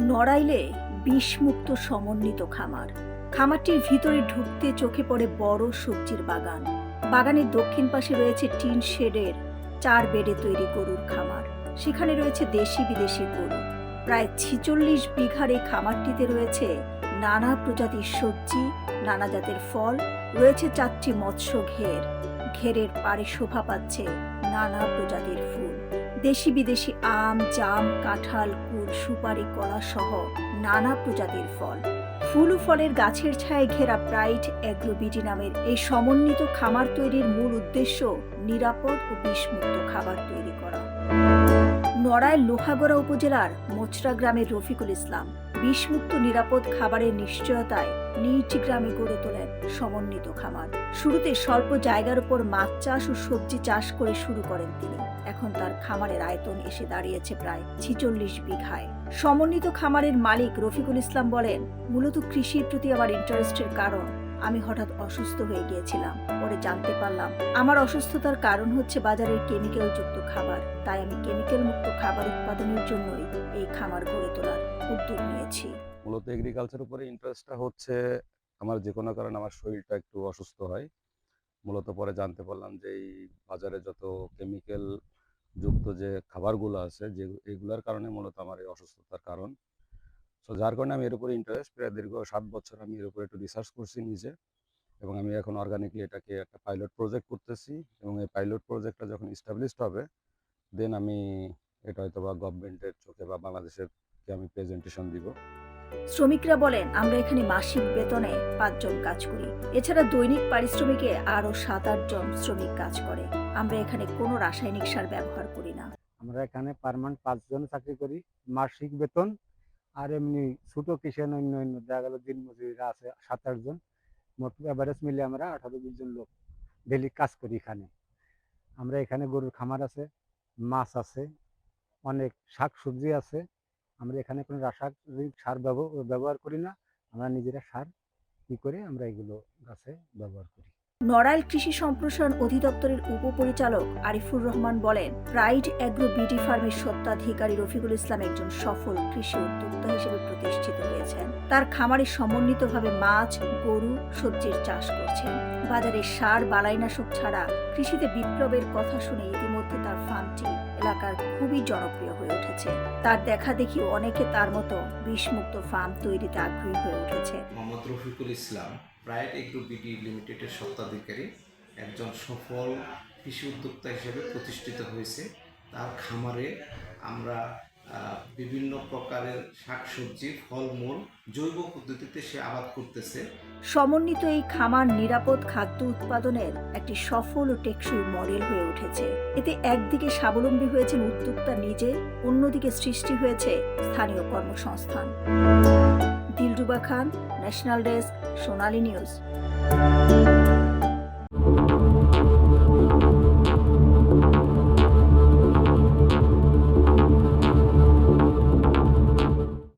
নড়াইলে বিষমুক্ত সমন্বিত খামার। খামারটির ভিতরে ঢুকতে চোখে পড়ে বড় সবজির বাগান। বাগানের দক্ষিণ পাশে রয়েছে টিন শেডের 4 বেডে তৈরি গরুর খামার। সেখানে রয়েছে দেশি বিদেশি গরু। প্রায় 46 বিঘার এই খামারটিতে রয়েছে নানা প্রজাতির সবজি, নানা জাতের ফল, রয়েছে 4টি মৎস্য ঘের। ঘেরের পাড়ে শোভা পাচ্ছে নানা প্রজাতির ফুল, দেশি বিদেশি আম, জাম, কাঁঠাল, কুল, সুপারি, কলা সহ নানা প্রজাতির ফল। ফুল ও ফলের গাছের ছায়ায় ঘেরা ব্রাইট এগ্রো বিডি নামের এই সমন্বিত খামার তৈরির মূল উদ্দেশ্য নিরাপদ ও বিষমুক্ত খাবার তৈরি করা। নড়াইল লোহাগড়া উপজেলার মোচরা গ্রামের রফিকুল ইসলাম বিষমুক্ত নিরাপদ খাবারের নিশ্চয়তায় নিজ গ্রামে গড়ে তোলেন সমন্বিত খামার। শুরুতে স্বল্প জায়গার উপর মাছ চাষ ও সবজি চাষ করে শুরু করেন তিনি। এখন তার খামারের আয়তন এসে দাঁড়িয়েছে প্রায় 46 বিঘায়। সমন্বিত খামারের মালিক রফিকুল ইসলাম বলেন, মূলত কৃষির প্রতি আমার ইন্টারেস্টের কারণ আমি হঠাৎ অসুস্থ হয়ে গিয়েছিলাম। পরে জানতে পারলাম আমার অসুস্থতার কারণ হচ্ছে বাজারের কেমিক্যাল যুক্ত খাবার। তাই আমি কেমিক্যাল মুক্ত খাবার উৎপাদনের জন্যই এই খামার গড়ে তোলার উদ্যোগ নিয়েছি। মূলত এগ্রিকালচার উপরে ইন্টারেস্টটা হচ্ছে আমার যে কোনো কারণে আমার শরীরটা একটু অসুস্থ হয়। মূলত পরে জানতে পারলাম যে এই বাজারে যত কেমিক্যাল যুক্ত যে খাবারগুলো আছে যে এগুলোর কারণে মূলত আমার এই অসুস্থতার কারণ। সো যার কারণে আমি এর উপরে ইন্টারেস্ট, প্রায় দীর্ঘ 7 বছর আমি এর উপরে একটু রিসার্চ করছি নিজে, এবং আমি এখন অর্গানিকলি এটাকে একটা পাইলট প্রজেক্ট করতেছি। এবং এই পাইলট প্রজেক্টটা যখন এস্টাবলিশড হবে, দেন আমি এটা হয়তো বা গভর্নমেন্টের চোখে বা বাংলাদেশেরকে আমি প্রেজেন্টেশন দিব। শ্রমিকরা বলেন, আমরা এখানে মাসিক বেতনে 5 জন কাজ করি। এছাড়া দৈনিক পারিশ্রমিকে আরো 7-8 জন শ্রমিক কাজ করে। আমরা এখানে কোনো রাসায়নিক সার ব্যবহার করি না। আমরা এখানে পার্মানেন্ট 5 জন চাকরি করি, মাসিক বেতন। আর এমনি ছোট কিষাণ অন্য দেখা গেল দিন মজুরিরা আছে 7-8 জন। মোট এভারেজ মিলে আমরা 18-20 জন লোক ডেলি কাজ করি এখানে। আমরা এখানে গরুর খামার আছে, মাছ আছে, অনেক শাক সবজি আছে। আমরা এখানে কোনো রাসায়নিক সার ব্যবহার করি না। আমরা নিজেরা সার করে আমরা এগুলো গাছে ব্যবহার করি। নড়াইল কৃষি সম্প্রসারণ অধিদপ্তরের উপপরিচালক আরিফুর রহমান বলেন, প্রাইড এগ্রো বিডি ফার্মের স্বত্বাধিকারী রফিকুল ইসলাম একজন সফল কৃষি উদ্যোক্তা হিসেবে প্রতিষ্ঠিত হয়েছেন। তার খামারে সমন্বিতভাবে মাছ, গরু, সবজির চাষ করছেন। বাজারে সার, বালাইনাশক ছাড়া কৃষিতে বিপ্লবের কথা শুনে ইতিমধ্যে তার ফার্মটি এলাকার খুবই জনপ্রিয় হয়ে উঠেছে। তার দেখা দেখি অনেকে তার মতো বিষমুক্ত ফার্ম তৈরিতে আগ্রহী হয়ে উঠেছে। Mohammad Rafiqul Islam pride agro BD লিমিটেডের স্বত্বাধিকারী, একজন সফল কৃষি উদ্যোক্তা হিসেবে প্রতিষ্ঠিত হয়েছে। তার খামারে আমরা বিভিন্ন প্রকারের শাকসবজি, ফলমূল জৈব পদ্ধতিতে সে আবাদ করতেছে। সমন্বিত এই খামার নিরাপদ খাদ্য উৎপাদনের একটি সফল ও টেকসই মডেল হয়ে উঠেছে। এতে একদিকে স্বাবলম্বী হয়েছেন উদ্যোক্তা নিজে, অন্যদিকে সৃষ্টি হয়েছে স্থানীয় কর্মসংস্থান। দিলরুবা খান, ন্যাশনাল ডেস্ক, সোনালী নিউজ।